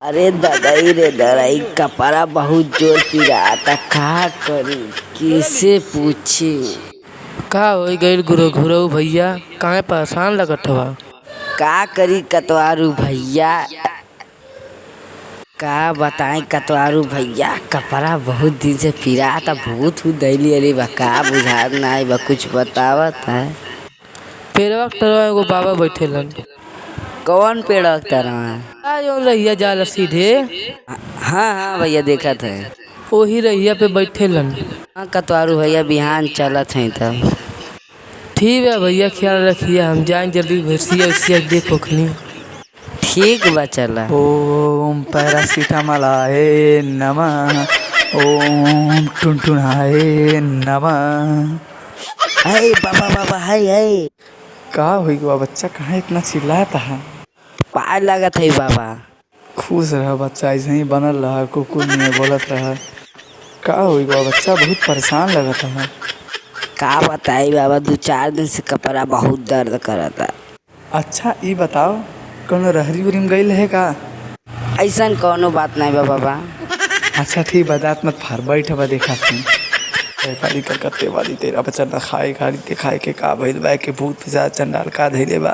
अरे ददाई रे ददाई कपड़ा बहुत जोर पिराता का करी किसे पूछी। का हो गइल गुरु घुरऊ भैया, काहे परेशान लगत हवा? का करी कतवारू भैया, का बताएं कतवारू भैया, कपड़ा बहुत दिन से पिराता बहुत हूँ दैली अरे बा का बुझात नहीं बा कुछ बतावत है। पेड़वा के तरवा एगो बाबा बैठेलन। कौन पेड़ तरह? जौन रहिया जाला सीधे, हाँ हाँ भैया देखा था। वही रहिया पे बैठेलन। हाँ कतवारू भैया बिहान चलत हैं तब। ठीक है भैया, ख्याल रखिए, हम जाएं जल्दी भैंसिया उसिया देखो खनी। ठीक बा चला। ओम पैरासीटामोलाय नमः, ओम टुनटुनाय नमः। अरे बाबा बाबा है का हुई बा बच्चा, कहाँ इतना चिल्लाता है? पार लगत है बाबा। खुश रहा बच्चा, ऐसे ही बनल रहा, कुकुर नहीं बोलत रहा। का हुई बा बच्चा, बहुत परेशान लगता है। का बताई बाबा, 2-4 दिन से कपड़ा बहुत दर्द करता। अच्छा ये बताओ, कौनो रहरी उरी में गई है का? ऐसा कोनो बात नहीं बा बाबा। अच्छा ठीक बदात मत फार बैठ बा देखा थी खाली कलकत्ते वाली तेरा बच्चा न खाए खाली दिखाए के का भइल बा के भूत पिशाच चंडाल का धइले बा।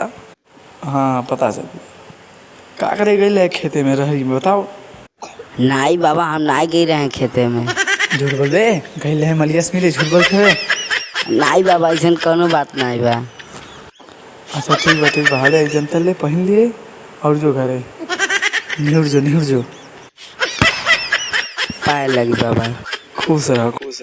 हाँ पता चल का करे गई है खेते में रहरी में, बताओ। नहीं बाबा हम नहीं गए रहे खेते में। झूठ बोल बे, गई है मलियास मिले झूठ बोल थे। नहीं बाबा ऐसा कोनो बात नहीं बा। अच्छा ठीक बा, ठीक बा, जनता ले पहन लिए और जो घरे निहुर जो पाए लगी बाबा। खुश रहो खुश।